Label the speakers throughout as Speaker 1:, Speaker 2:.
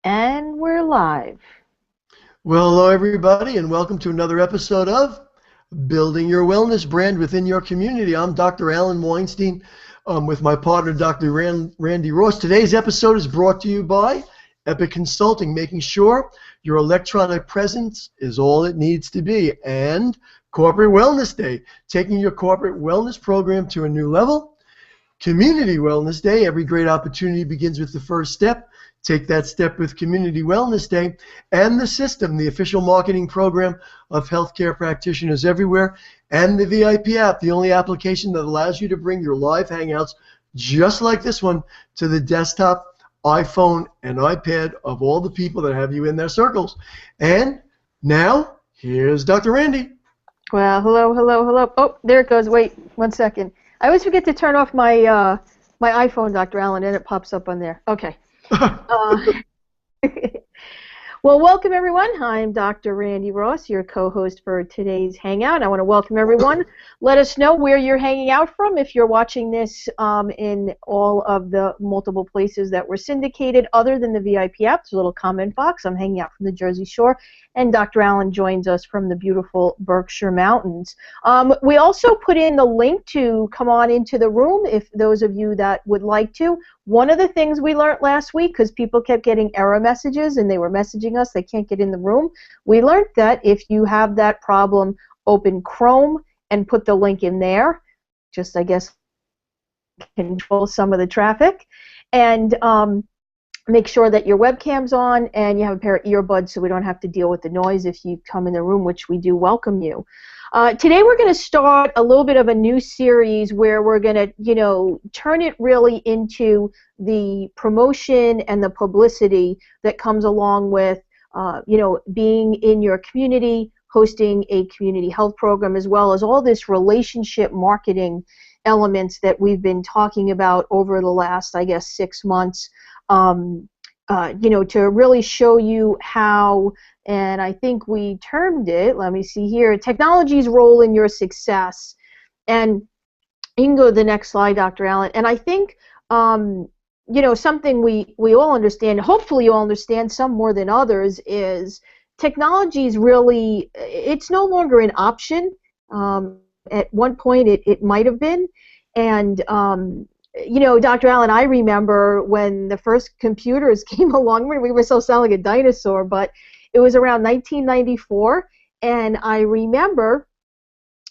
Speaker 1: And we're live.
Speaker 2: Well, hello everybody, and welcome to another episode of Building Your Wellness Brand Within Your Community. I'm Dr. Alan Weinstein with my partner, Dr. Randi Ross. Today's episode is brought to you by Epic Consulting, making sure your electronic presence is all it needs to be, and Corporate Wellness Day, taking your corporate wellness program to a new level. Community Wellness Day, every great opportunity begins with the first step. Take that step with Community Wellness Day. And the system, the official marketing program of healthcare practitioners everywhere, and the VIP app, the only application that allows you to bring your live hangouts, just like this one, to the desktop, iPhone, and iPad of all the people that have you in their circles. And now, here's Dr. Randi.
Speaker 1: Well, hello. Oh, there it goes. Wait, 1 second. I always forget to turn off my my iPhone, Dr. Allen, and it pops up on there. Okay. Well, welcome everyone. I'm Dr. Randi Ross, your co-host for today's Hangout. I want to welcome everyone. Let us know where you're hanging out from. If you're watching this in all of the multiple places that were syndicated, other than the VIP app, there's a little comment box. I'm hanging out from the Jersey Shore, and Dr. Allen joins us from the beautiful Berkshire Mountains. We also put in the link to come on into the room if those of you that would like to. One of the things we learned last week, because people kept getting error messages and they were messaging us, they can't get in the room, we learned that if you have that problem, open Chrome and put the link in there, just I guess control some of the traffic, and make sure that your webcam's on and you have a pair of earbuds so we don't have to deal with the noise if you come in the room, which we do welcome you. Today we're going to start a little bit of a new series where we're going to, turn it really into the promotion and the publicity that comes along with, being in your community, hosting a community health program, as well as all this relationship marketing elements that we've been talking about over the last, I guess, 6 months. To really show you how, and I think we termed it, let me see here, technology's role in your success. And you can go to the next slide, Dr. Allen. And I think, something we all understand, hopefully you all understand some more than others, is technology is really, it's no longer an option. At one point it might have been. And Dr. Allen, I remember when the first computers came along, we were still sounding like a dinosaur, but it was around 1994, and I remember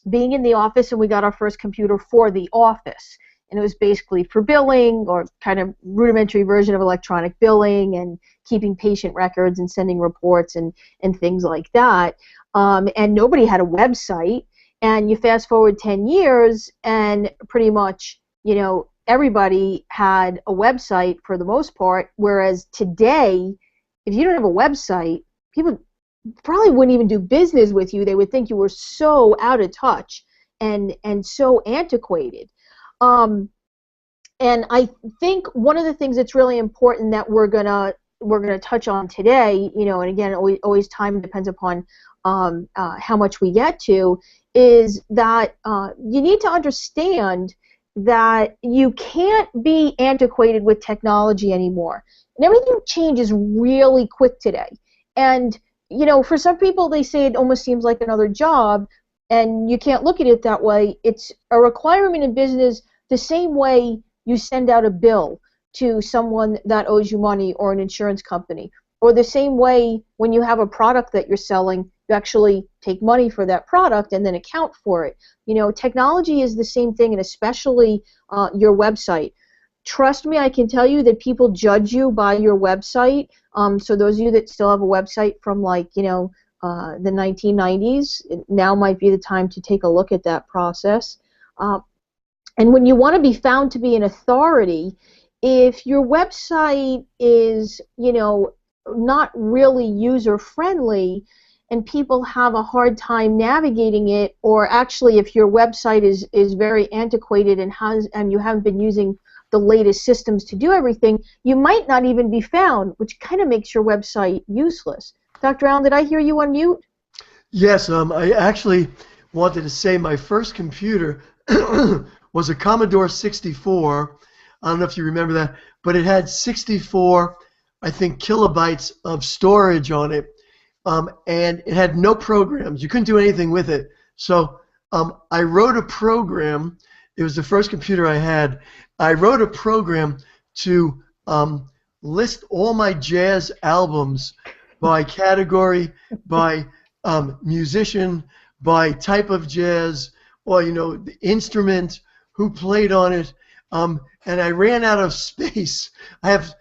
Speaker 1: being in the office and we got our first computer for the office, and it was basically for billing, or kind of rudimentary version of electronic billing and keeping patient records and sending reports and things like that, and nobody had a website. And you fast forward 10 years and pretty much, everybody had a website for the most part, whereas today, if you don't have a website, people probably wouldn't even do business with you. They would think you were so out of touch and so antiquated. And I think one of the things that's really important that we're gonna touch on today, and again, always time depends upon how much we get to, is that you need to understand that you can't be antiquated with technology anymore. And everything changes really quick today. And, for some people, they say it almost seems like another job, and you can't look at it that way. It's a requirement in business the same way you send out a bill to someone that owes you money, or an insurance company, or the same way when you have a product that you're selling, you actually take money for that product and then account for it. Technology is the same thing, and especially your website. Trust me, I can tell you that people judge you by your website. So those of you that still have a website from the 1990s, now might be the time to take a look at that process. And when you want to be found to be an authority, if your website is, not really user-friendly, and people have a hard time navigating it, or actually if your website is very antiquated and you haven't been using the latest systems to do everything, you might not even be found, which kind of makes your website useless. Dr. Allen, did I hear you on mute?
Speaker 2: Yes, I actually wanted to say my first computer was a Commodore 64. I don't know if you remember that, but it had 64 I think, kilobytes of storage on it, and it had no programs. You couldn't do anything with it. So I wrote a program. It was the first computer I had. I wrote a program to list all my jazz albums by category, by musician, by type of jazz, or the instrument, who played on it, and I ran out of space. I have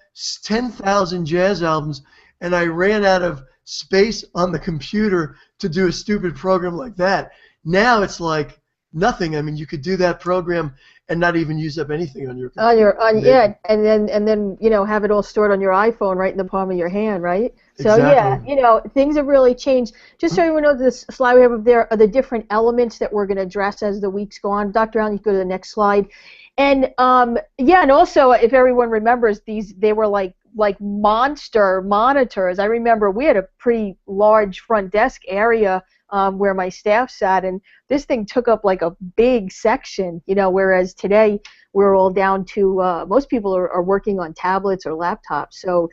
Speaker 2: 10,000 jazz albums, and I ran out of space on the computer to do a stupid program like that. Now it's like nothing. I mean, you could do that program and not even use up anything on your computer.
Speaker 1: Yeah, and then have it all stored on your iPhone right in the palm of your hand, right? So
Speaker 2: Exactly.
Speaker 1: yeah, things have really changed. Just so everyone knows, this slide we have up there are the different elements that we're going to address as the weeks go on. Dr. Allen, you can go to the next slide. And yeah, and also if everyone remembers, they were like monster monitors. I remember we had a pretty large front desk area where my staff sat, and this thing took up like a big section, whereas today we're all down to most people are working on tablets or laptops. So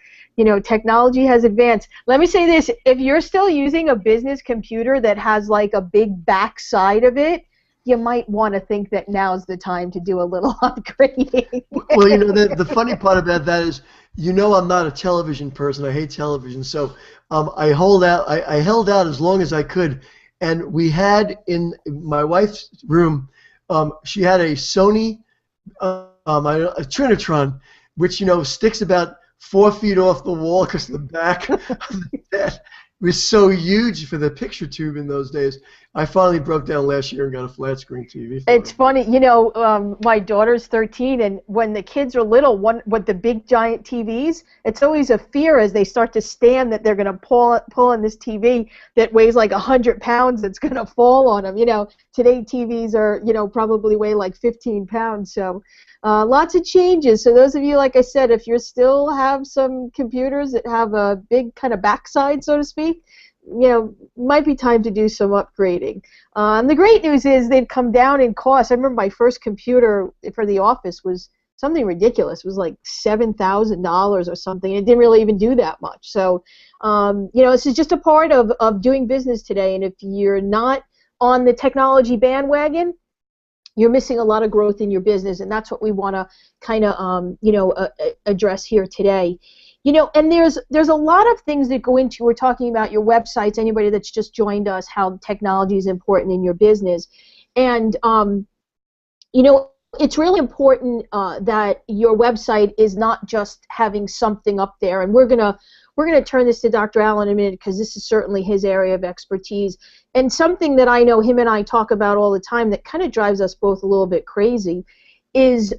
Speaker 1: technology has advanced. Let me say this: if you're still using a business computer that has like a big back side of it, you might want to think that now's the time to do a little upgrading.
Speaker 2: Well, the funny part about that is, I'm not a television person. I hate television. So I held out as long as I could. And we had in my wife's room, she had a Sony, a Trinitron, which, sticks about 4 feet off the wall because the back of the bed was so huge for the picture tube in those days. I finally broke down last year and got a flat screen TV.
Speaker 1: It's funny, my daughter's 13, and when the kids are little, with the big giant TVs, it's always a fear as they start to stand that they're going to pull on this TV that weighs like 100 pounds that's going to fall on them. Today TVs are, probably weigh like 15 pounds. So lots of changes. So those of you, like I said, if you still have some computers that have a big kind of backside, so to speak, might be time to do some upgrading. And the great news is they've come down in cost. I remember my first computer for the office was something ridiculous. It was like $7,000 or something. It didn't really even do that much. So, this is just a part of doing business today. And if you're not on the technology bandwagon, you're missing a lot of growth in your business, and that's what we want to kind of, address here today. And there's a lot of things that go into. We're talking about your websites. Anybody that's just joined us, how technology is important in your business, and it's really important that your website is not just having something up there. And we're gonna turn this to Dr. Allen in a minute because this is certainly his area of expertise. And something that I know him and I talk about all the time that kind of drives us both a little bit crazy is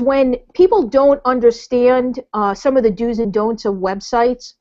Speaker 1: when people don't understand some of the do's and don'ts of websites.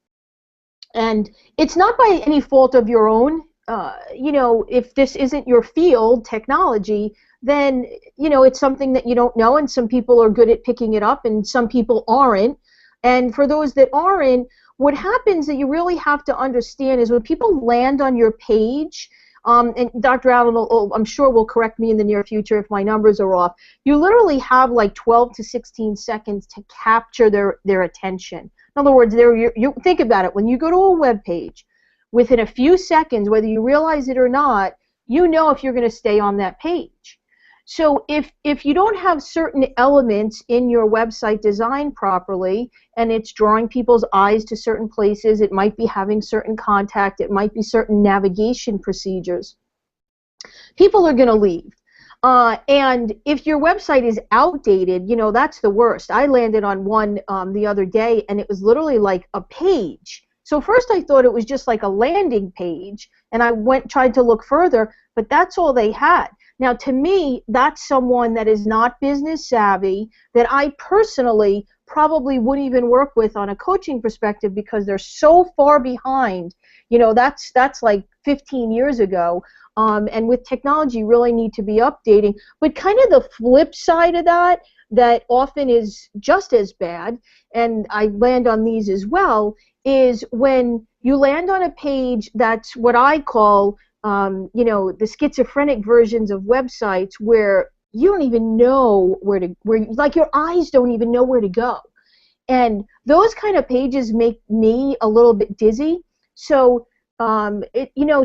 Speaker 1: And it's not by any fault of your own. If this isn't your field, technology, then it's something that you don't know, and some people are good at picking it up and some people aren't. And for those that aren't, what happens that you really have to understand is when people land on your page, and Dr. Allen, I'm sure, will correct me in the near future if my numbers are off, you literally have like 12 to 16 seconds to capture their attention. In other words, you think about it. When you go to a web page, within a few seconds, whether you realize it or not, you know if you're going to stay on that page. So if you don't have certain elements in your website designed properly, and it's drawing people's eyes to certain places, it might be having certain contact, it might be certain navigation procedures, people are going to leave. And if your website is outdated, that's the worst. I landed on one the other day, and it was literally like a page. So first I thought it was just like a landing page, and I tried to look further, but that's all they had. Now, to me, that's someone that is not business savvy, that I personally probably wouldn't even work with on a coaching perspective because they're so far behind. That's like 15 years ago. And with technology, you really need to be updating. But kind of the flip side of that often is just as bad, and I land on these as well, is when you land on a page that's what I call the schizophrenic versions of websites where you don't even know where like your eyes don't even know where to go. And those kind of pages make me a little bit dizzy. So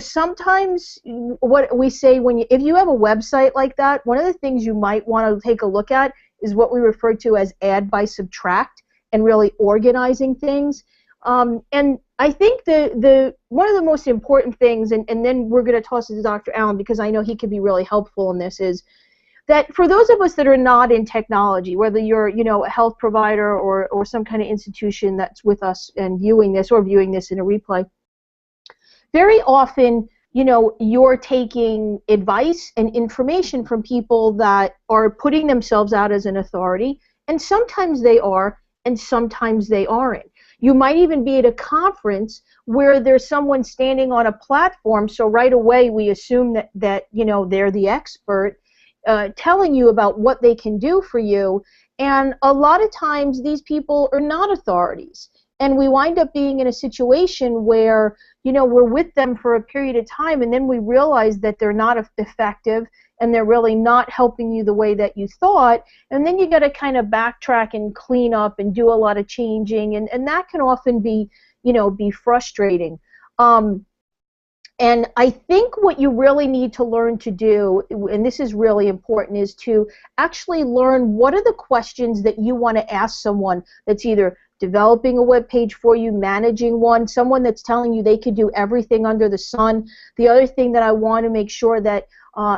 Speaker 1: sometimes what we say if you have a website like that, one of the things you might want to take a look at is what we refer to as add by subtract, and really organizing things. And I think the one of the most important things, and then we're going to toss it to Dr. Allen because I know he could be really helpful in this, is that for those of us that are not in technology, whether you're a health provider or some kind of institution that's with us and viewing this in a replay, very often, you're taking advice and information from people that are putting themselves out as an authority, and sometimes they are, and sometimes they aren't. You might even be at a conference where there's someone standing on a platform, so right away we assume that they're the expert, telling you about what they can do for you, and a lot of times these people are not authorities. And we wind up being in a situation where, we're with them for a period of time, and then we realize that they're not effective, and they're really not helping you the way that you thought, and then you got to kind of backtrack and clean up and do a lot of changing, and that can often be, be frustrating. And I think what you really need to learn to do, and this is really important, is to actually learn what are the questions that you want to ask someone that's either developing a web page for you, managing one, someone that's telling you they could do everything under the sun. The other thing that I want to make sure that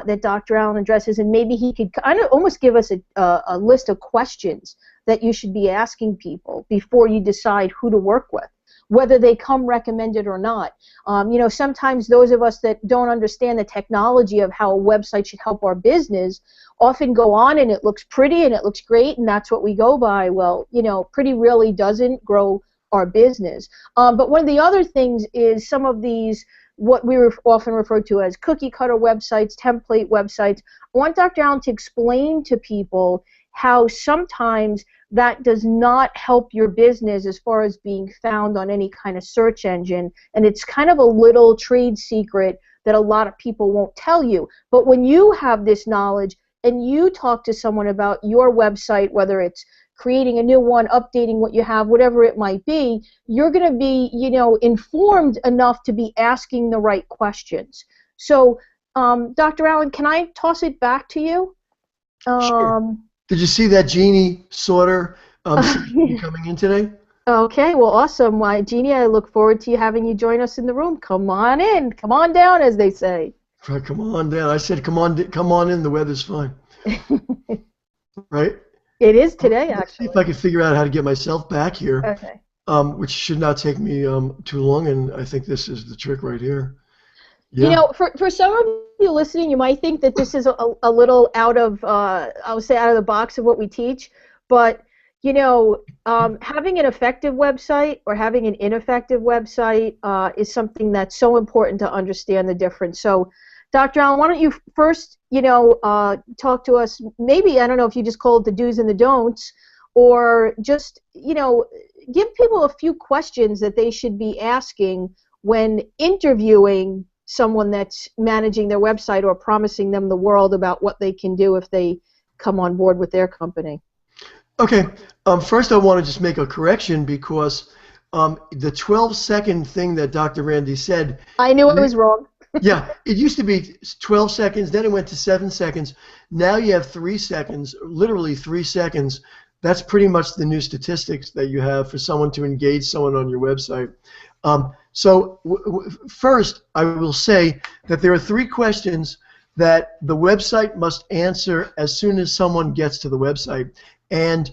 Speaker 1: that Dr. Allen addresses, and maybe he could kind of almost give us a list of questions that you should be asking people before you decide who to work with, whether they come recommended or not. Sometimes those of us that don't understand the technology of how a website should help our business often go on and it looks pretty and it looks great and that's what we go by. Well, pretty really doesn't grow our business. But one of the other things is some of these, what we often refer to as cookie cutter websites, template websites. I want Dr. Allen to explain to people how sometimes that does not help your business as far as being found on any kind of search engine, and it's kind of a little trade secret that a lot of people won't tell you. But when you have this knowledge and you talk to someone about your website, whether it's creating a new one, updating what you have, whatever it might be, you're going to be, informed enough to be asking the right questions. So, Dr. Allen, can I toss it back to you?
Speaker 2: Sure. Did you see that Jeannie Sauter coming in today?
Speaker 1: Okay, well, awesome. Jeannie, I look forward to having you join us in the room. Come on in. Come on down, as they say.
Speaker 2: Right, come on down. I said, come on in. The weather's fine. Right?
Speaker 1: It is today,
Speaker 2: Let's
Speaker 1: actually.
Speaker 2: see if I can figure out how to get myself back here.
Speaker 1: Okay.
Speaker 2: Which should not take me too long, and I think this is the trick right here. Yeah.
Speaker 1: For some of you listening, you might think that this is a little out of, I would say, out of the box of what we teach, but having an effective website or having an ineffective website is something that's so important to understand the difference. So, Dr. Allen, why don't you first, talk to us, maybe, I don't know if you just call it the do's and the don'ts, or just, give people a few questions that they should be asking when interviewing someone that's managing their website or promising them the world about what they can do if they come on board with their company.
Speaker 2: Okay. First, I want to just make a correction because the 12-second thing that Dr. Randi said.
Speaker 1: I knew I was wrong.
Speaker 2: Yeah, it used to be 12 seconds, then it went to 7 seconds. Now you have 3 seconds, literally 3 seconds. That's pretty much the new statistics that you have for someone to engage someone on your website. First, I will say that there are 3 questions that the website must answer as soon as someone gets to the website. And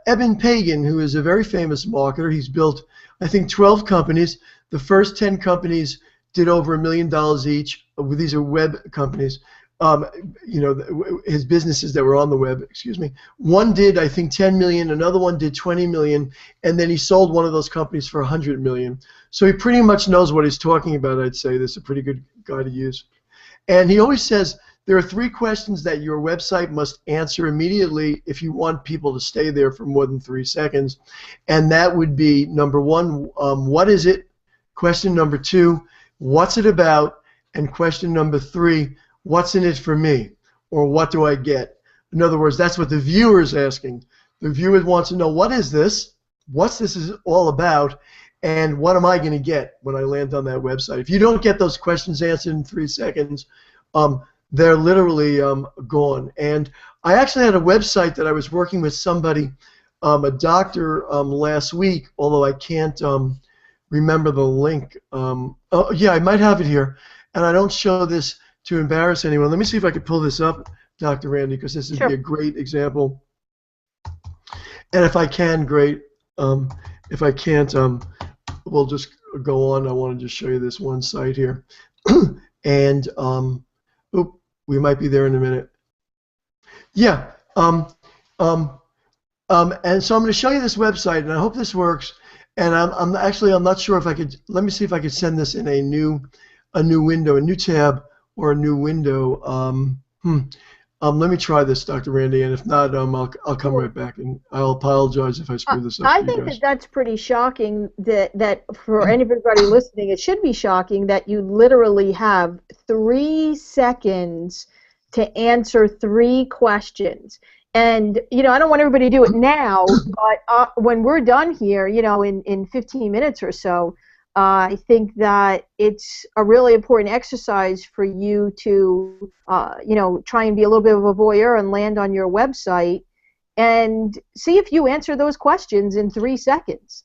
Speaker 2: Eben Pagan, who is a very famous marketer, he's built, I think, 12 companies. The first 10 companies did over $1 million each. These are web companies. His businesses that were on the web, excuse me. One did, I think, 10 million, another one did 20 million, and then he sold one of those companies for 100 million. So he pretty much knows what he's talking about, I'd say. This is a pretty good guy to use. And he always says there are 3 questions that your website must answer immediately if you want people to stay there for more than 3 seconds. And that would be, number 1, what is it? Question number 2, what's it about? And question number 3, what's in it for me, or what do I get? In other words, that's what the viewer is asking. The viewer wants to know, what is this? What's this is all about? And what am I going to get when I land on that website? If you don't get those questions answered in 3 seconds, they're literally gone. And I actually had a website that I was working with somebody, a doctor, last week, although I can't remember the link. Oh, yeah, I might have it here. And I don't show this to embarrass anyone. Let me see if I can pull this up, Dr. Randi, because this would be a great example. And if I can, great. If I can't, we'll just go on. I want to just show you this one site here. And, we might be there in a minute. Yeah. And so I'm going to show you this website, and I hope this works. And I'm not sure if I could. Let me see if I could send this in a new window, a new tab, or a new window. Let me try this, Dr. Randi, and if not, I'll come right back, and I'll apologize if I screw this up.
Speaker 1: I think that's pretty shocking. That for anybody listening, it should be shocking that you literally have 3 seconds to answer 3 questions. And I don't want everybody to do it now, but when we're done here, in 15 minutes or so, I think that it's a really important exercise for you to, try and be a little bit of a voyeur and land on your website and see if you answer those questions in 3 seconds.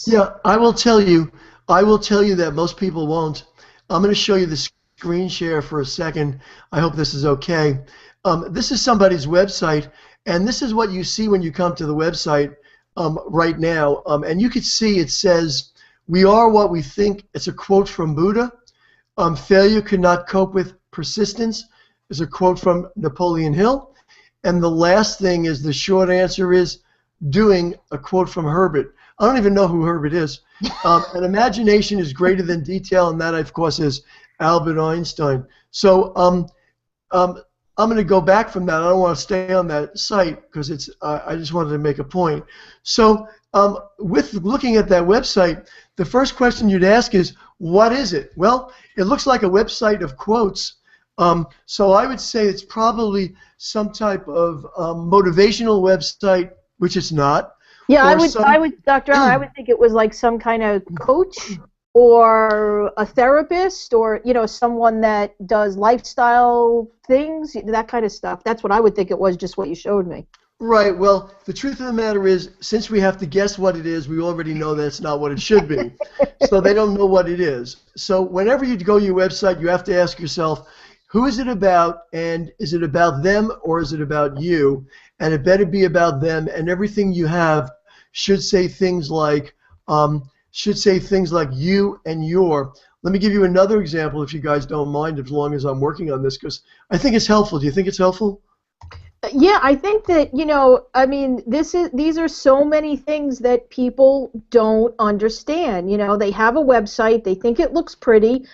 Speaker 2: Yeah, I will tell you that most people won't. I'm going to show you the screen share for a second. I hope this is okay. This is somebody's website, and this is what you see when you come to the website right now. And you can see it says, "We are what we think." It's a quote from Buddha. "Failure cannot cope with persistence" is a quote from Napoleon Hill. And the last thing is, the short answer is doing, a quote from Herbert. I don't even know who Herbert is. And imagination is greater than detail, and that, of course, is Albert Einstein. So I'm going to go back from that. I don't want to stay on that site because it's. I just wanted to make a point. So with looking at that website, the first question you'd ask is, what is it? Well, it looks like a website of quotes. So I would say it's probably some type of motivational website, which it's not.
Speaker 1: Yeah, I would, Dr. Allen, I would think it was like some kind of coach or a therapist, or someone that does lifestyle things, that kind of stuff. That's what I would think it was, just what you showed me.
Speaker 2: Right. Well, the truth of the matter is, since we have to guess what it is, we already know that's not what it should be. So they don't know what it is. So whenever you go to your website, you have to ask yourself, who is it about, and is it about them or is it about you? And it better be about them, and everything you have should say things like you and your. Let me give you another example, if you guys don't mind, as long as I'm working on this, because I think it's helpful. Do you think it's helpful?
Speaker 1: Yeah, I think that, I mean, these are so many things that people don't understand. They have a website, they think it looks pretty.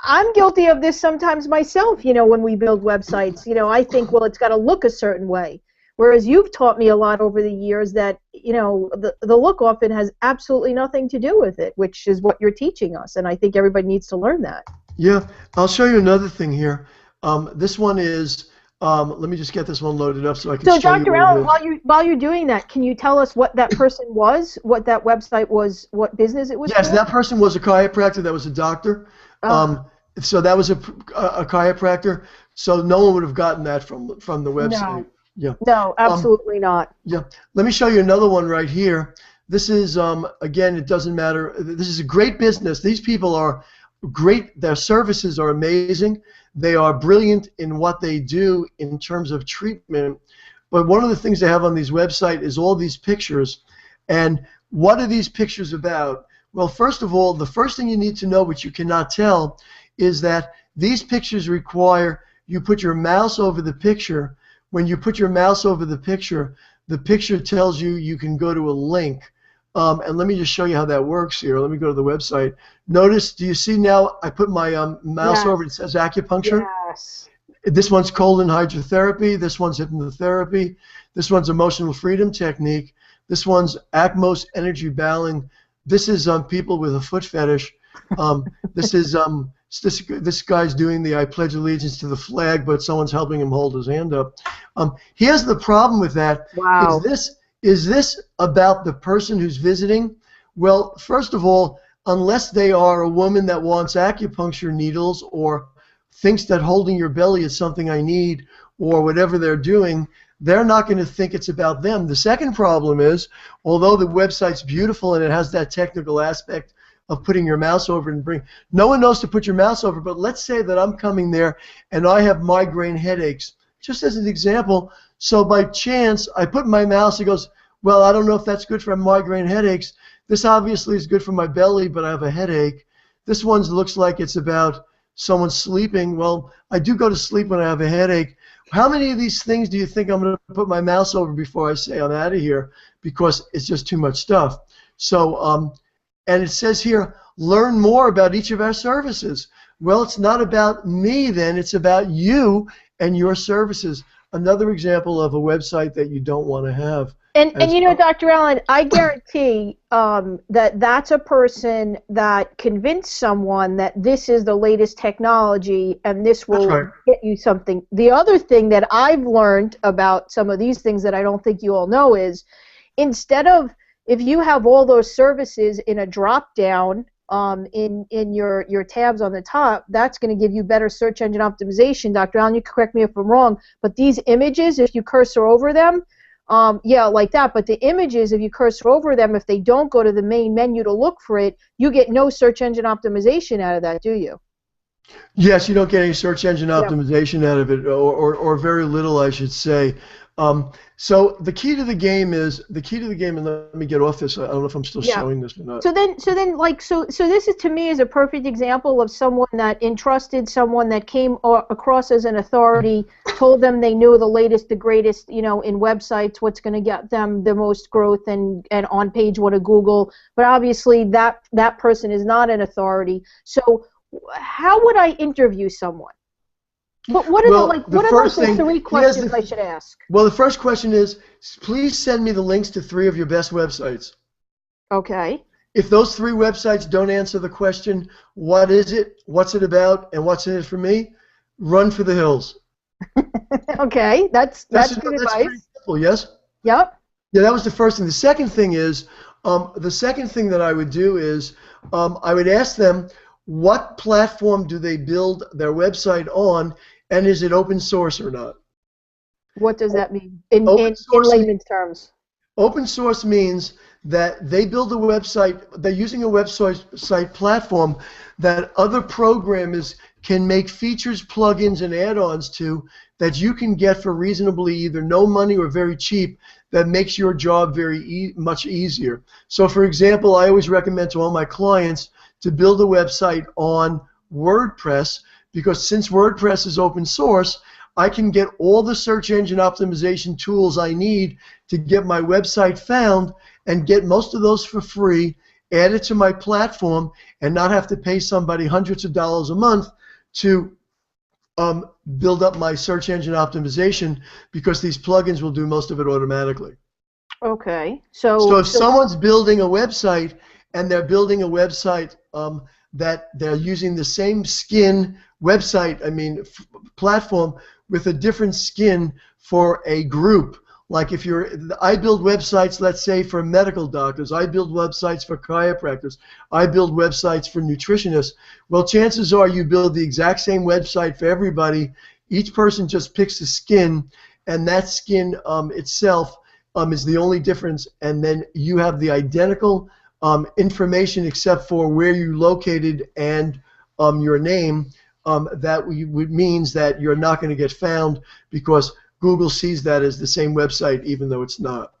Speaker 1: I'm guilty of this sometimes myself, when we build websites. I think, well, it's got to look a certain way. Whereas you've taught me a lot over the years that, the look often has absolutely nothing to do with it, which is what you're teaching us. And I think everybody needs to learn that.
Speaker 2: Yeah, I'll show you another thing here. This one is, let me just get this one loaded up so I can show you.
Speaker 1: So, Dr. Allen, while you're doing that, can you tell us what that person was, what that website was, what business it was?
Speaker 2: Yes,
Speaker 1: for?
Speaker 2: that person was a chiropractor. That was a doctor. So that was a chiropractor. So no one would have gotten that from the website.
Speaker 1: No.
Speaker 2: Yeah.
Speaker 1: No, absolutely not.
Speaker 2: Yeah. Let me show you another one right here. This is, again, it doesn't matter. This is a great business. These people are great. Their services are amazing. They are brilliant in what they do in terms of treatment. But one of the things they have on these websites is all these pictures. And what are these pictures about? Well, first of all, the first thing you need to know, which you cannot tell, is that these pictures require you put your mouse over the picture. When you put your mouse over the picture tells you you can go to a link. And let me just show you how that works here. Let me go to the website. Notice, do you see now I put my mouse over it? It says acupuncture.
Speaker 1: Yes.
Speaker 2: This one's colon hydrotherapy. This one's hypnotherapy. This one's emotional freedom technique. This one's Acmos energy balling. This is people with a foot fetish. This is this guy's doing the I pledge allegiance to the flag, but someone's helping him hold his hand up. Here's the problem with that.
Speaker 1: Wow.
Speaker 2: Is this about the person who's visiting? Well, first of all, unless they are a woman that wants acupuncture needles or thinks that holding your belly is something I need or whatever they're doing, they're not going to think it's about them. The second problem is, although the website's beautiful and it has that technical aspect of putting your mouse over and no one knows to put your mouse over, but let's say that I'm coming there and I have migraine headaches, just as an example. So by chance, I put my mouse, it goes, well, I don't know if that's good for migraine headaches. This obviously is good for my belly, but I have a headache. This one looks like it's about someone sleeping. Well, I do go to sleep when I have a headache. How many of these things do you think I'm going to put my mouse over before I say I'm out of here? Because it's just too much stuff. So, and it says here, learn more about each of our services. Well, it's not about me then, it's about you and your services. Another example of a website that you don't want to have.
Speaker 1: And you know, Dr. Allen, I guarantee that that's a person that convinced someone that this is the latest technology and this will get you something. The other thing that I've learned about some of these things that I don't think you all know is, instead of, if you have all those services in a drop down in your tabs on the top, that's going to give you better search engine optimization. Dr. Allen, you can correct me if I'm wrong, but these images, if you cursor over them, yeah, like that, but the images, if you cursor over them, if they don't go to the main menu to look for it, you get no search engine optimization out of that, do you?
Speaker 2: Yes, you don't get any search engine optimization out of it, or very little, I should say. So the key to the game is, and let me get off this. I don't know if I'm still showing this or not.
Speaker 1: So then, so this is, to me, is a perfect example of someone that entrusted someone that came across as an authority, told them they knew the latest, the greatest, you know, in websites, what's going to get them the most growth and on page what to Google. But obviously, that person is not an authority. So how would I interview someone? But what are the three questions I should ask?
Speaker 2: Well, the first question is, please send me the links to 3 of your best websites.
Speaker 1: Okay.
Speaker 2: If those 3 websites don't answer the question, what is it, what's it about, and what's in it for me, run for the hills.
Speaker 1: Okay, that's good advice.
Speaker 2: That's pretty simple, yes?
Speaker 1: Yep.
Speaker 2: Yeah, that was the first thing. The second thing is, that I would do is, I would ask them, what platform do they build their website on, and is it open source or not?
Speaker 1: What does that mean in layman's terms?
Speaker 2: Open source means that they build a website, they're using a website platform that other programmers can make features, plugins, and add-ons to that you can get for reasonably either no money or very cheap, that makes your job much easier. So for example, I always recommend to all my clients to build a website on WordPress, because since WordPress is open source, I can get all the search engine optimization tools I need to get my website found and get most of those for free, add it to my platform, and not have to pay somebody hundreds of dollars a month to build up my search engine optimization, because these plugins will do most of it automatically.
Speaker 1: Okay.
Speaker 2: So if someone's building a website and they're building a website that they're using the same skin website, platform with a different skin for a group. Like if I build websites, let's say, for medical doctors. I build websites for chiropractors. I build websites for nutritionists. Well, chances are you build the exact same website for everybody. Each person just picks a skin, and that skin itself is the only difference, and then you have the identical information except for where you located and your name. That means that you're not going to get found, because Google sees that as the same website even though it's not.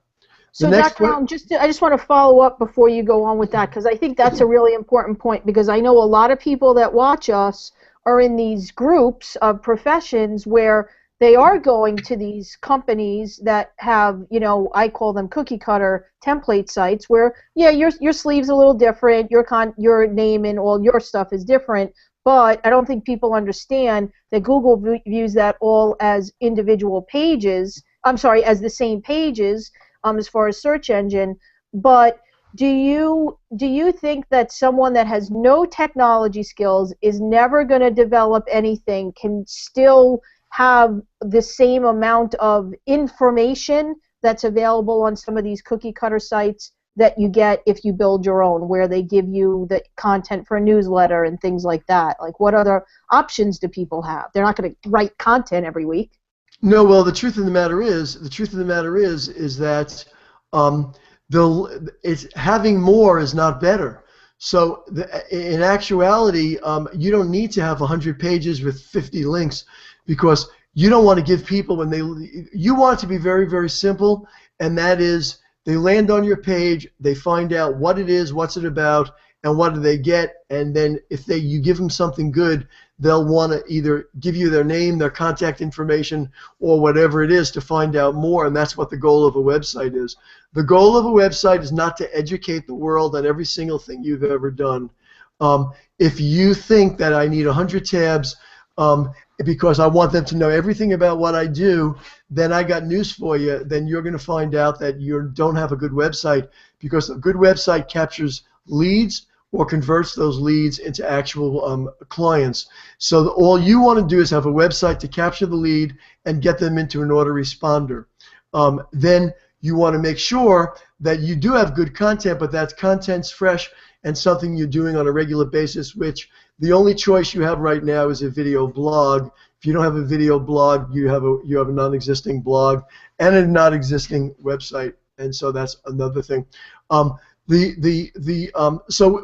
Speaker 1: So Dr. Allen, I just want to follow up before you go on with that, because I think that's a really important point, because I know a lot of people that watch us are in these groups of professions where they are going to these companies that have, you know, I call them cookie cutter template sites where, yeah, your sleeve's a little different, your name and all your stuff is different, but I don't think people understand that Google views that all as individual pages. I'm sorry, as the same pages as far as search engine. But do you think that someone that has no technology skills, is never going to develop anything, can still have the same amount of information that's available on some of these cookie cutter sites that you get if you build your own, where they give you the content for a newsletter and things like that? Like, what other options do people have? They're not going to write content every week.
Speaker 2: No, well, the truth of the matter is that it's having more is not better. So in actuality, you don't need to have 100 pages with 50 links, because you don't want to give people you want it to be very, very simple, and that is they land on your page, they find out what it is, what's it about, and what do they get, and then if you give them something good, they'll want to either give you their name, their contact information, or whatever it is to find out more, and that's what the goal of a website is. The goal of a website is not to educate the world on every single thing you've ever done. If you think that I need 100 tabs because I want them to know everything about what I do, then I got news for you. Then you're going to find out that you don't have a good website, because a good website captures leads or converts those leads into actual clients. So all you want to do is have a website to capture the lead and get them into an autoresponder. Then you want to make sure that you do have good content, but that content's fresh and something you're doing on a regular basis, which the only choice you have right now is a video blog. If you don't have a video blog, you have a non-existing blog and a non-existing website, and so that's another thing. So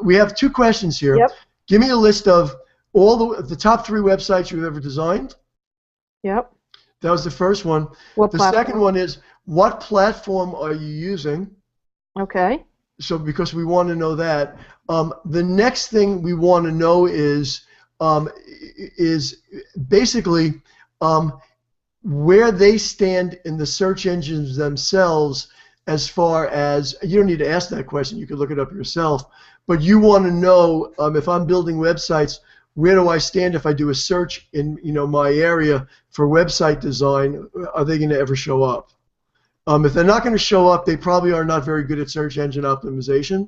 Speaker 2: we have two questions here.
Speaker 1: Yep.
Speaker 2: Give me a list of all the top 3 websites you've ever designed.
Speaker 1: Yep.
Speaker 2: That was the first one.
Speaker 1: What
Speaker 2: the
Speaker 1: platform?
Speaker 2: Second one is, what platform are you using?
Speaker 1: Okay.
Speaker 2: So because we want to know that. The next thing we want to know is basically where they stand in the search engines themselves. As far as, you don't need to ask that question, you can look it up yourself, but you want to know, if I'm building websites, where do I stand if I do a search in my area for website design? Are they going to ever show up? If they're not going to show up, they probably are not very good at search engine optimization.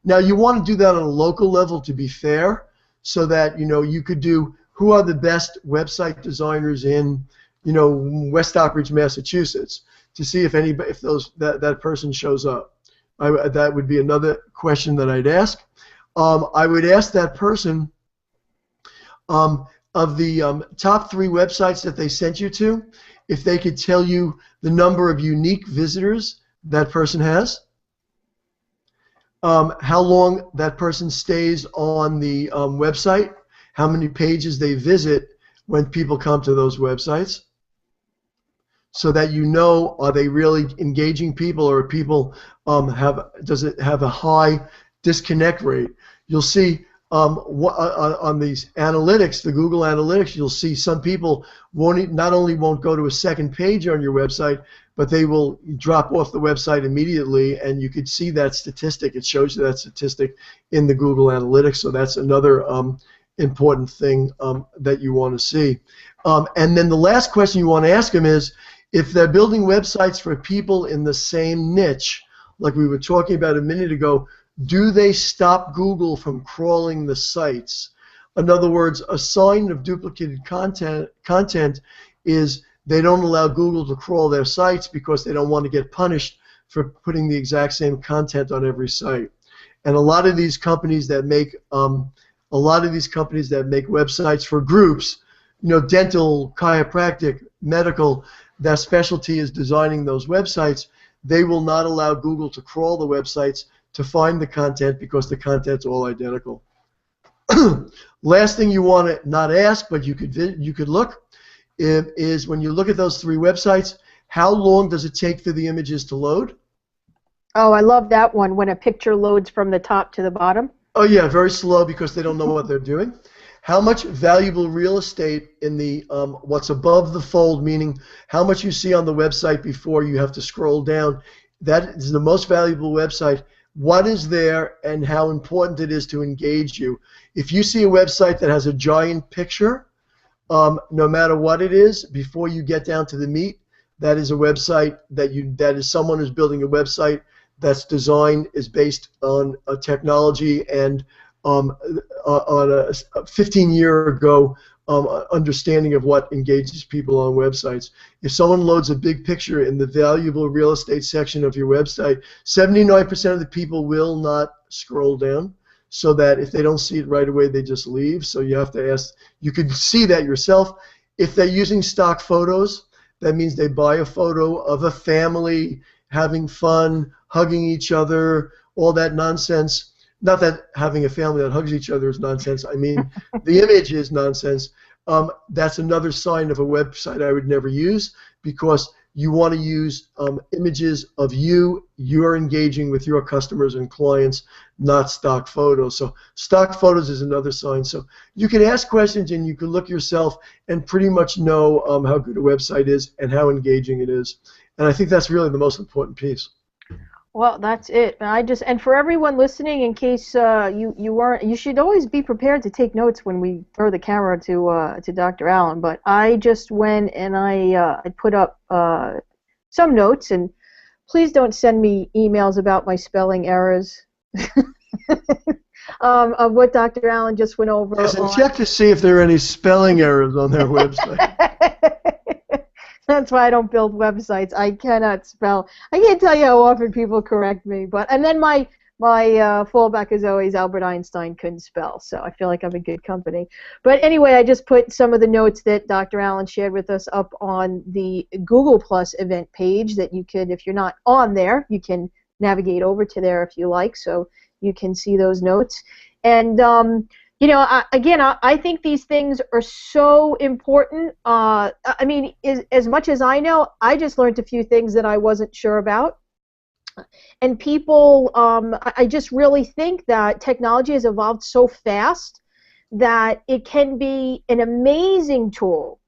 Speaker 2: Now, you want to do that on a local level to be fair, so that you could do, who are the best website designers in West Oakridge, Massachusetts, to see if that person shows up. That would be another question that I'd ask. I would ask that person, of the top 3 websites that they sent you to, if they could tell you the number of unique visitors that person has, how long that person stays on the website, how many pages they visit when people come to those websites, so that are they really engaging people, or people does it have a high disconnect rate? You'll see on these analytics, the Google Analytics, you'll see some people not only won't go to a second page on your website, but they will drop off the website immediately, and you could see that statistic. It shows you that statistic in the Google Analytics, so that's another important thing that you want to see. And then the last question you want to ask them is, if they're building websites for people in the same niche, like we were talking about a minute ago, do they stop Google from crawling the sites? In other words, a sign of duplicated content is they don't allow Google to crawl their sites, because they don't want to get punished for putting the exact same content on every site. And a lot of these companies that make websites for groups, dental, chiropractic, medical, that specialty is designing those websites, they will not allow Google to crawl the websites to find the content, because the content's all identical. Last thing you want to not ask, but you could look, is when you look at those 3 websites, how long does it take for the images to load?
Speaker 1: Oh, I love that one, when a picture loads from the top to the bottom.
Speaker 2: Oh yeah, very slow, because they don't know what they're doing. How much valuable real estate in the what's above the fold, meaning how much you see on the website before you have to scroll down, that is the most valuable website. What is there and how important it is to engage you. If you see a website that has a giant picture, no matter what it is, before you get down to the meat, that is a website that is someone who's building a website that's design is based on a technology and on a 15-year ago understanding of what engages people on websites. If someone loads a big picture in the valuable real estate section of your website, 79% of the people will not scroll down, so that if they don't see it right away, they just leave. So you have to ask, you can see that yourself. If they're using stock photos, that means they buy a photo of a family having fun, hugging each other, all that nonsense. Not that having a family that hugs each other is nonsense. I mean, the image is nonsense. That's another sign of a website I would never use, because you want to use images of you're engaging with your customers and clients, not stock photos. So stock photos is another sign. So you can ask questions and you can look yourself and pretty much know how good a website is and how engaging it is. And I think that's really the most important piece.
Speaker 1: Well, that's it. And for everyone listening, in case you weren't, you should always be prepared to take notes when we throw the camera to Dr. Allen. But I just went and I put up some notes, and please don't send me emails about my spelling errors of what Dr. Allen just went over.
Speaker 2: Yes, and check to see if there are any spelling errors on their website.
Speaker 1: That's why I don't build websites. I cannot spell. I can't tell you how often people correct me. And then my fallback is always Albert Einstein couldn't spell. So I feel like I'm in good company. But anyway, I just put some of the notes that Dr. Allen shared with us up on the Google Plus event page that you could, if you're not on there, you can navigate over to there if you like, so you can see those notes. And you know, I think these things are so important. I mean, as much as I know, I just learned a few things that I wasn't sure about. And people, I just really think that technology has evolved so fast that it can be an amazing tool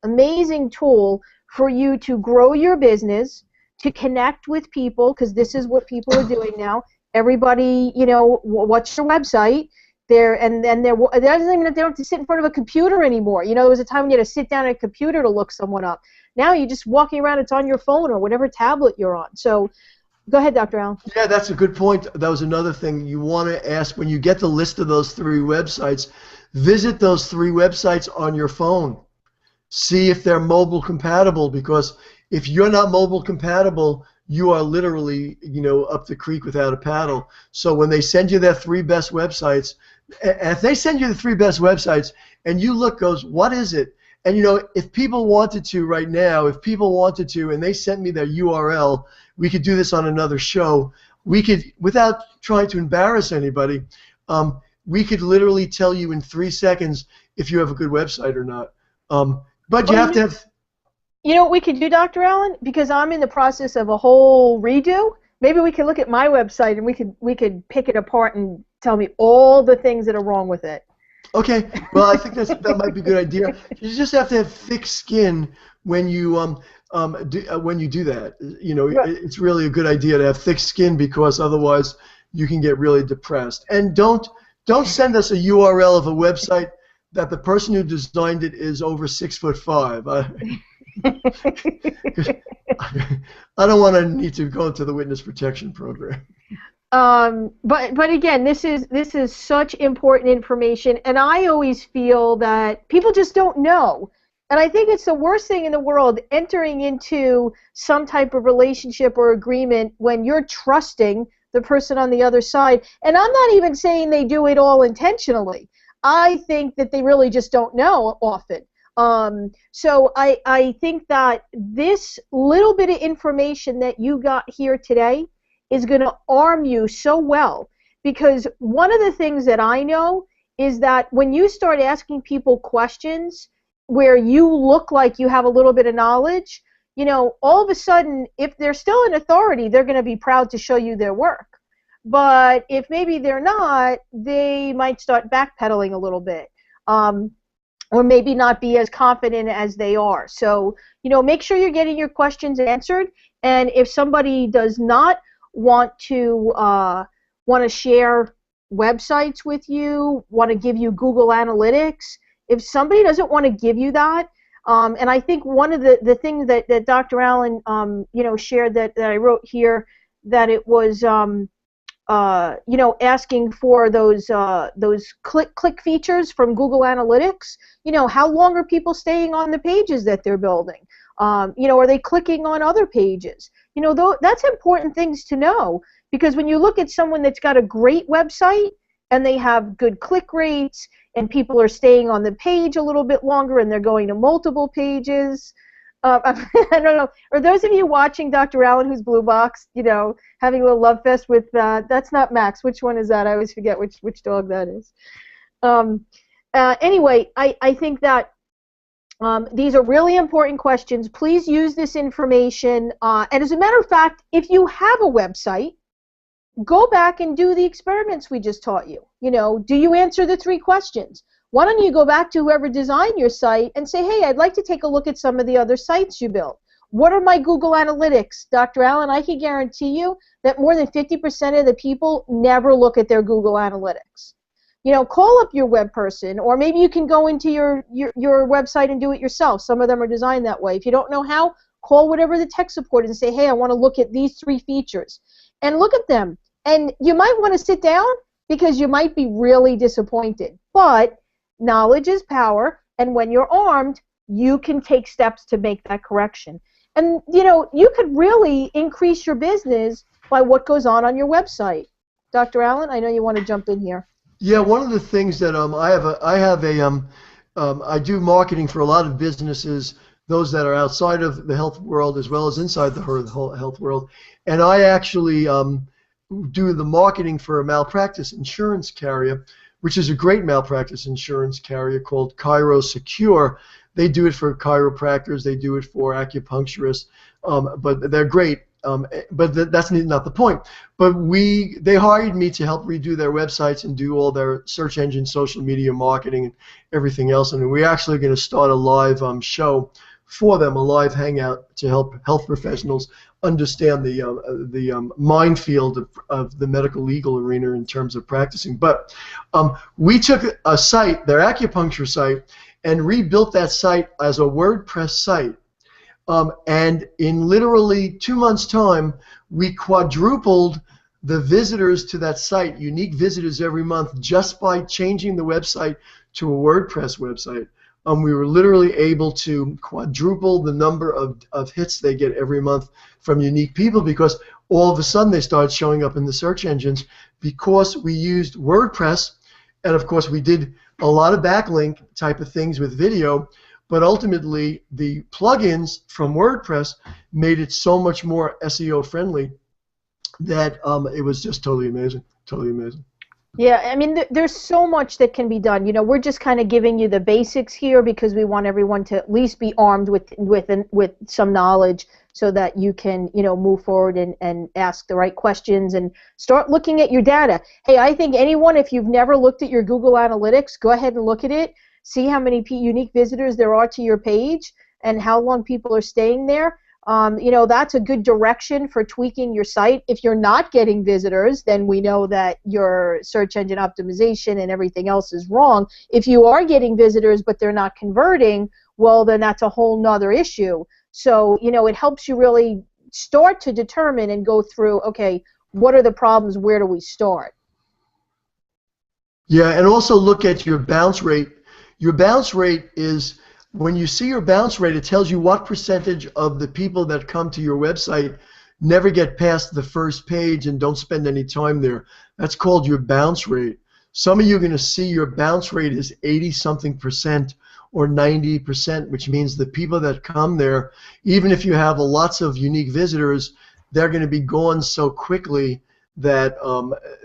Speaker 1: for you to grow your business, to connect with people, because this is what people are doing now. Everybody, you know, what's your website? And then they don't have to sit in front of a computer anymore. You know, there was a time when you had to sit down at a computer to look someone up. Now you're just walking around, it's on your phone or whatever tablet you're on. So go ahead, Dr. Allen.
Speaker 2: Yeah, that's a good point. That was another thing you want to ask when you get the list of those 3 websites. Visit those 3 websites on your phone. See if they're mobile compatible, because if you're not mobile compatible, you are literally, you know, up the creek without a paddle. So when they send you their 3 best websites, if they send you the 3 best websites and you look, goes, what is it? And you know, if people wanted to right now, and they sent me their URL, we could do this on another show. We could, without trying to embarrass anybody, we could literally tell you in 3 seconds if you have a good website or not. But you have to have...
Speaker 1: You know what we could do, Dr. Allen? Because I'm in the process of a whole redo. Maybe we could look at my website and we could pick it apart and tell me all the things that are wrong with it.
Speaker 2: Okay. Well, I think that might be a good idea. You just have to have thick skin when you do that. You know, right. It's really a good idea to have thick skin, because otherwise you can get really depressed. And don't send us a URL of a website that the person who designed it is over 6'5". I don't want to need to go into the witness protection program.
Speaker 1: But again, this is such important information, and I always feel that people just don't know. And I think it's the worst thing in the world, entering into some type of relationship or agreement when you're trusting the person on the other side. And I'm not even saying they do it all intentionally. I think that they really just don't know often. So I think that this little bit of information that you got here today is going to arm you so well, because one of the things that I know is that when you start asking people questions where you look like you have a little bit of knowledge, you know, all of a sudden, if they're still in authority, they're going to be proud to show you their work. But if maybe they're not, they might start backpedaling a little bit. Or maybe not be as confident as they are. So, you know, make sure you're getting your questions answered. And if somebody does not want to share websites with you, want to give you Google Analytics, if somebody doesn't want to give you that, and I think one of the things that Dr. Allen, you know, shared that I wrote here, that it was asking for those click features from Google Analytics. How long are people staying on the pages that they're building? Are they clicking on other pages? That's important things to know, because when you look at someone that's got a great website and they have good click rates and people are staying on the page a little bit longer and they're going to multiple pages. I don't know. Are those of you watching Dr. Allen, who's blue box, having a little love fest with, that's not Max. Which one is that? I always forget which dog that is. Anyway, I think that these are really important questions. Please use this information. And as a matter of fact, if you have a website, go back and do the experiments we just taught you. Do you answer the 3 questions? Why don't you go back to whoever designed your site and say, hey, I'd like to take a look at some of the other sites you built. What are my Google Analytics? Dr. Allen, I can guarantee you that more than 50% of the people never look at their Google Analytics. Call up your web person, or maybe you can go into your website and do it yourself. Some of them are designed that way. If you don't know how, call whatever the tech support and say, hey, I want to look at these 3 features. And look at them. And you might want to sit down, because you might be really disappointed. But knowledge is power, and when you're armed, you can take steps to make that correction. And you could really increase your business by what goes on your website. Dr. Allen, I know you want to jump in here.
Speaker 2: Yeah, one of the things that I do marketing for a lot of businesses, those that are outside of the health world as well as inside the health world, and I actually do the marketing for a malpractice insurance carrier, which is a great malpractice insurance carrier called Chiro Secure. They do it for chiropractors, they do it for acupuncturists, but they're great. But that's not the point. But they hired me to help redo their websites and do all their search engine, social media marketing, and everything else. And we're actually going to start a live show for them, a live hangout to help health professionals understand the minefield of the medical legal arena in terms of practicing. But we took a site, their acupuncture site, and rebuilt that site as a WordPress site. And in literally 2 months' time, we quadrupled the visitors to that site, unique visitors every month, just by changing the website to a WordPress website. We were literally able to quadruple the number of hits they get every month from unique people, because all of a sudden they started showing up in the search engines because we used WordPress. And of course we did a lot of backlink type of things with video, but ultimately the plugins from WordPress made it so much more SEO friendly that it was just totally amazing, totally amazing.
Speaker 1: Yeah, I mean, there's so much that can be done. We're just kind of giving you the basics here because we want everyone to at least be armed with some knowledge so that you can, move forward and ask the right questions and start looking at your data. Hey, I think anyone, if you've never looked at your Google Analytics, go ahead and look at it. See how many unique visitors there are to your page and how long people are staying there. That's a good direction for tweaking your site. If you're not getting visitors, then we know that your search engine optimization and everything else is wrong. If you are getting visitors but they're not converting, well, then that's a whole nother issue. So, it helps you really start to determine and go through, okay, what are the problems? Where do we start?
Speaker 2: Yeah, and also look at your bounce rate. Your bounce rate is, when you see your bounce rate, it tells you what percentage of the people that come to your website never get past the first page and don't spend any time there. That's called your bounce rate. Some of you are going to see your bounce rate is 80-something% or 90%, which means the people that come there, even if you have lots of unique visitors, they're going to be gone so quickly that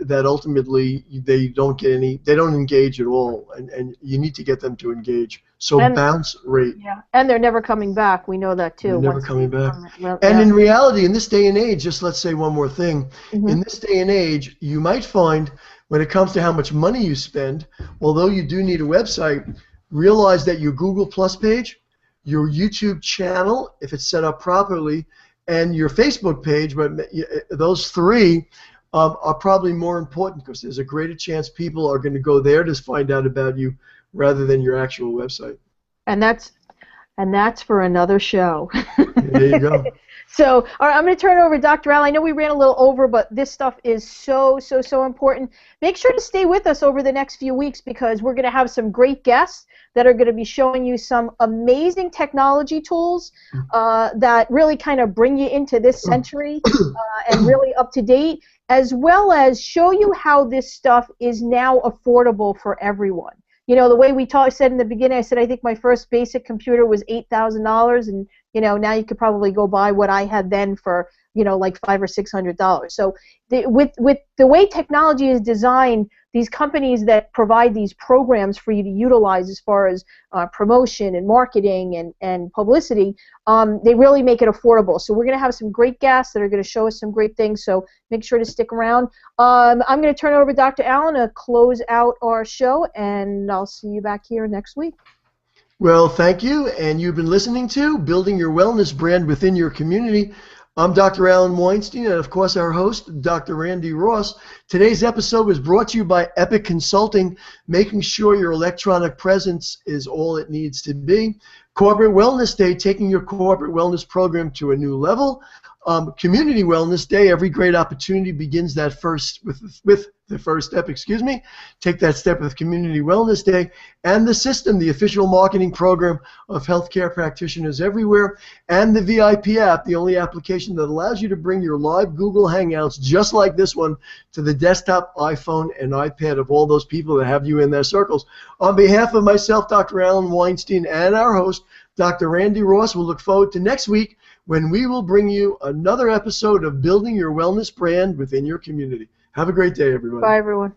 Speaker 2: that ultimately they don't engage at all, and you need to get them to engage. So bounce rate.
Speaker 1: Yeah, and they're never coming back. We know that too.
Speaker 2: They're never coming back. And in reality, in this day and age, just let's say one more thing. In this day and age, you might find when it comes to how much money you spend, although you do need a website, realize that your Google Plus page, your YouTube channel, if it's set up properly, and your Facebook page, but those three are probably more important because there's a greater chance people are going to go there to find out about you rather than your actual website.
Speaker 1: And that's And that's for another show.
Speaker 2: There you go.
Speaker 1: So, all right, I'm going to turn it over to Dr. Al. I know we ran a little over, but this stuff is so, so, so important. Make sure to stay with us over the next few weeks because we're going to have some great guests that are going to be showing you some amazing technology tools that really kind of bring you into this century and really up to date, as well as show you how this stuff is now affordable for everyone. You know, the way we said in the beginning, I said I think my first basic computer was $8,000, and you know, now you could probably go buy what I had then for, you know, like $500 or $600. So with the way technology is designed, these companies that provide these programs for you to utilize as far as promotion and marketing and publicity, they really make it affordable. So we're going to have some great guests that are going to show us some great things, so make sure to stick around. I'm going to turn it over to Dr. Allen to close out our show, and I'll see you back here next week.
Speaker 2: Well, thank you, and you've been listening to Building Your Wellness Brand Within Your Community. I'm Dr. Alan Weinstein, and of course our host, Dr. Randi Ross. Today's episode was brought to you by Epic Consulting, making sure your electronic presence is all it needs to be. Corporate Wellness Day, taking your corporate wellness program to a new level. Community Wellness Day, every great opportunity begins that with the first step, Take that step with Community Wellness Day. And the system, the official marketing program of healthcare practitioners everywhere. And the VIP app, the only application that allows you to bring your live Google Hangouts, just like this one, to the desktop, iPhone, and iPad of all those people that have you in their circles. On behalf of myself, Dr. Alan Weinstein, and our host, Dr. Randi Ross, we'll look forward to next week when we will bring you another episode of Building Your Wellness Brand Within Your Community. Have a great day, everybody.
Speaker 1: Bye, everyone.